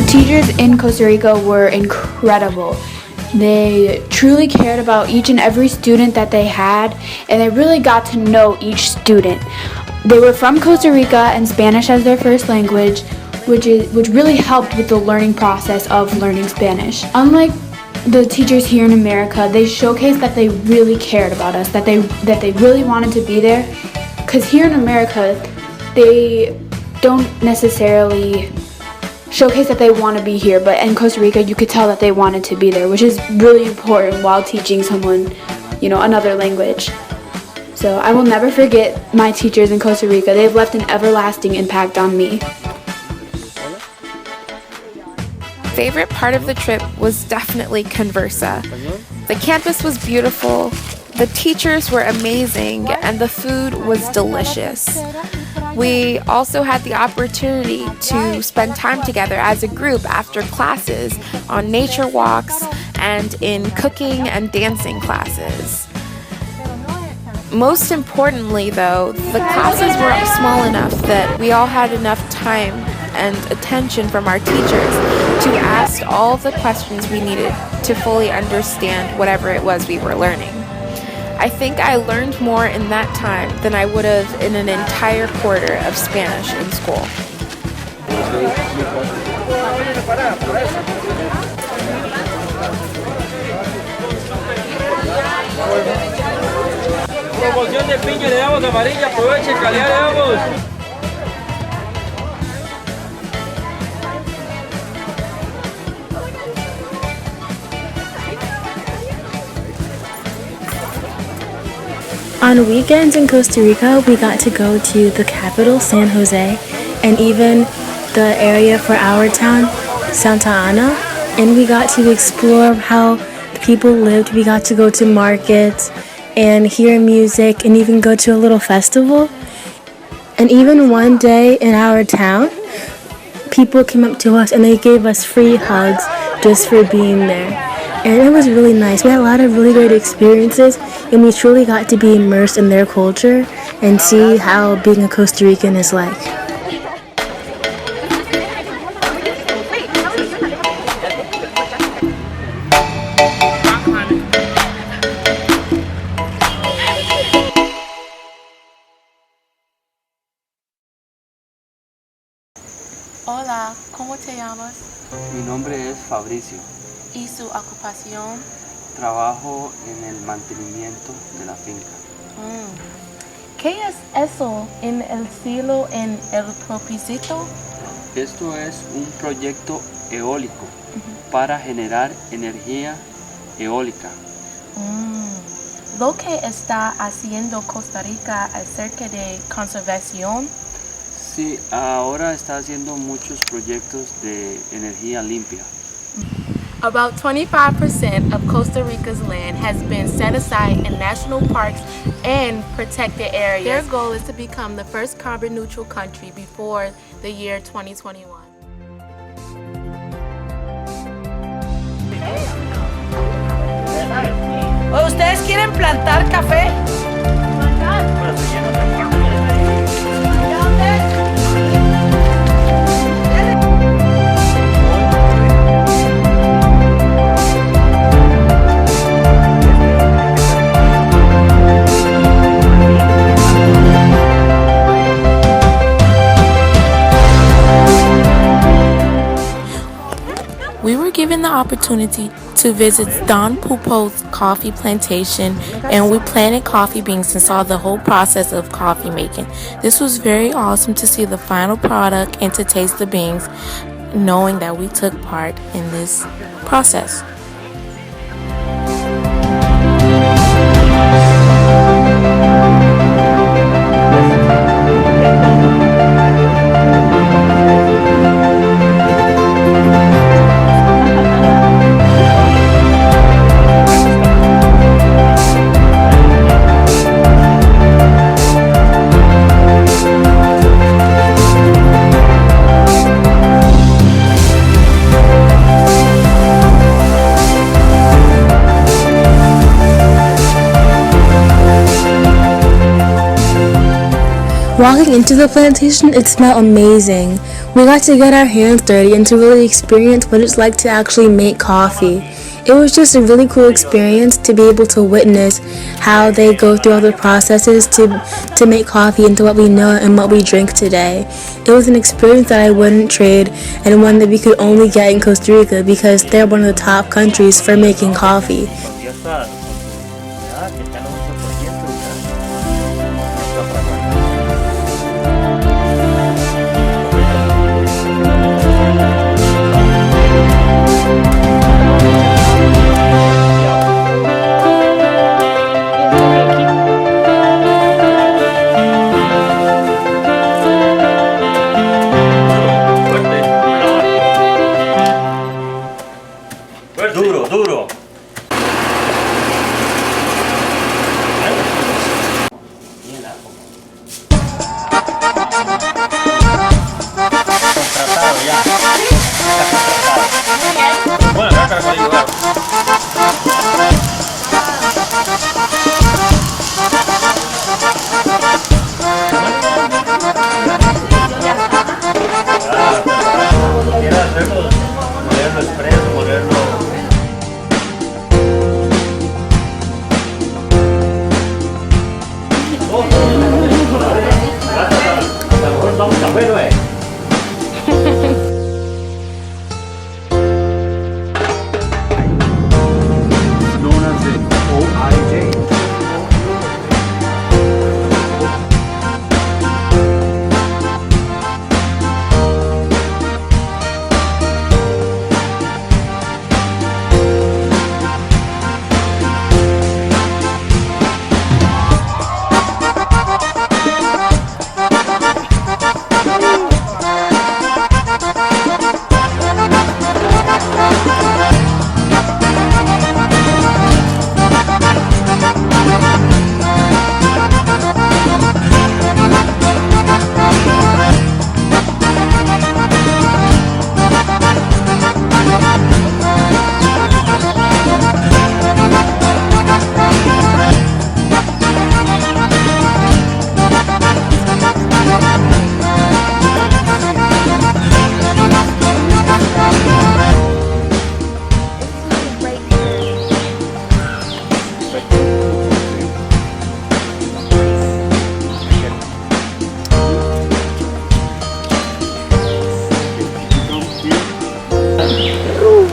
teachers in Costa Rica were incredible. They truly cared about each and every student that they had, and they really got to know each student. They were from Costa Rica and Spanish as their first language, which really helped with the learning process of learning Spanish. Unlike the teachers here in America, they showcased that they really cared about us, that they really wanted to be there. Because here in America, they don't necessarily showcase that they want to be here, but in Costa Rica you could tell that they wanted to be there, which is really important while teaching someone, another language. So I will never forget my teachers in Costa Rica. They've left an everlasting impact on me. Favorite part of the trip was definitely Conversa. The campus was beautiful, the teachers were amazing, and the food was delicious. We also had the opportunity to spend time together as a group after classes on nature walks and in cooking and dancing classes. Most importantly, though, the classes were small enough that we all had enough time and attention from our teachers to ask all the questions we needed to fully understand whatever it was we were learning. I think I learned more in that time than I would have in an entire quarter of Spanish in school. Promoción de piña, le damos amarilla, aproveche, calidad le damos. On weekends in Costa Rica, we got to go to the capital, San Jose, and even the area for our town, Santa Ana, and we got to explore how the people lived. We got to go to markets and hear music and even go to a little festival. And even one day in our town, people came up to us and they gave us free hugs just for being there. And it was really nice. We had a lot of really great experiences, and we truly got to be immersed in their culture and see how being a Costa Rican is like. Hola, ¿cómo te llamas? Mi nombre es Fabricio. ¿Y su ocupación? Trabajo en el mantenimiento de la finca. ¿Qué es eso en el cielo en el propósito? Esto es un proyecto eólico para generar energía eólica. ¿Lo que está haciendo Costa Rica acerca de conservación? Sí, ahora está haciendo muchos proyectos de energía limpia. About 25% of Costa Rica's land has been set aside in national parks and protected areas. Their goal is to become the first carbon neutral country before the year 2021. ¿Ustedes quieren plantar café? We were given the opportunity to visit Don Pupo's coffee plantation, and we planted coffee beans and saw the whole process of coffee making. This was very awesome to see the final product and to taste the beans, knowing that we took part in this process. Walking into the plantation, it smelled amazing. We got to get our hands dirty and to really experience what it's like to actually make coffee. It was just a really cool experience to be able to witness how they go through all the processes to make coffee into what we know and what we drink today. It was an experience that I wouldn't trade and one that we could only get in Costa Rica because they're one of the top countries for making coffee. Duro, duro. Contratado ya. Bueno, acá para ayudar. Quiero hacerlo, molerlo expreso, molerlo. Known as the OIJ.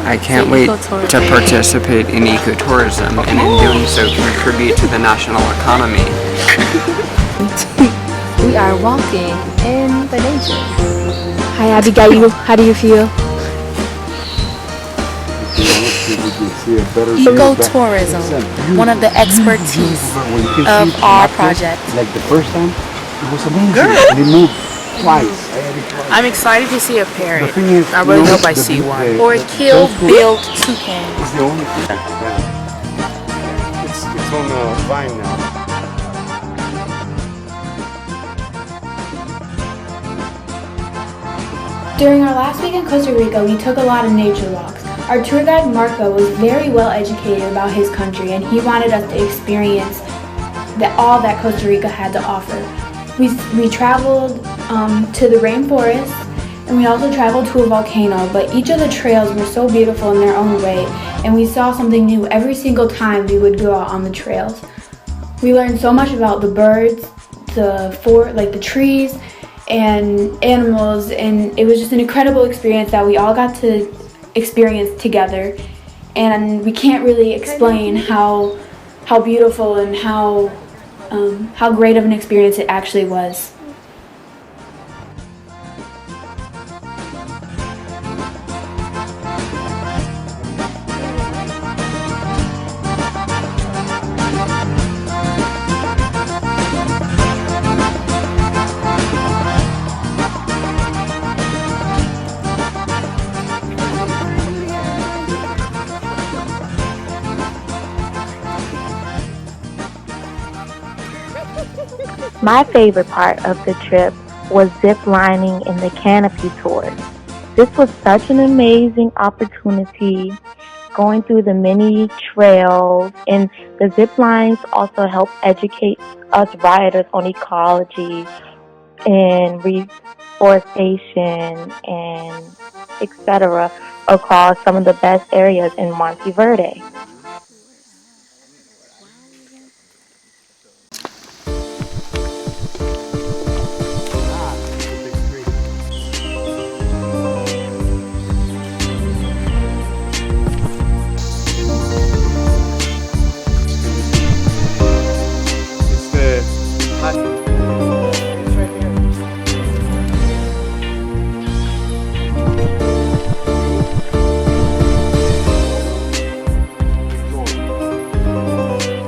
I can't wait to participate in ecotourism and in doing so contribute to the national economy. We are walking in the nature. Hi Abigail, how do you feel? Ecotourism, one of the expertise of our project. Like the first time, it was amazing. And it moved twice. I'm excited to see a parrot. The thing is, I really hope I see one. Or a kill-built toucan. It's the only thing. It's on the vine now. During our last week in Costa Rica, we took a lot of nature walks. Our tour guide Marco was very well educated about his country and he wanted us to experience all that Costa Rica had to offer. We traveled to the rainforest and we also traveled to a volcano, but each of the trails were so beautiful in their own way and we saw something new every single time we would go out on the trails. We learned so much about the birds, the trees, and animals, and it was just an incredible experience that we all got to experience together, and we can't really explain how beautiful and how great of an experience it actually was. My favorite part of the trip was zip lining in the canopy tours. This was such an amazing opportunity, going through the many trails, and the zip lines also help educate us riders on ecology and deforestation, and etc. across some of the best areas in Monteverde.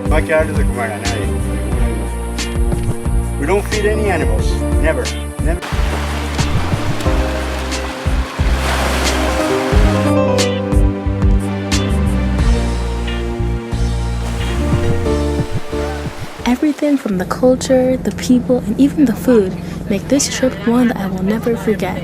No hay que darles de comer a nadie. We don't feed any animals. Never. Never. Everything from the culture, the people, and even the food make this trip one that I will never forget.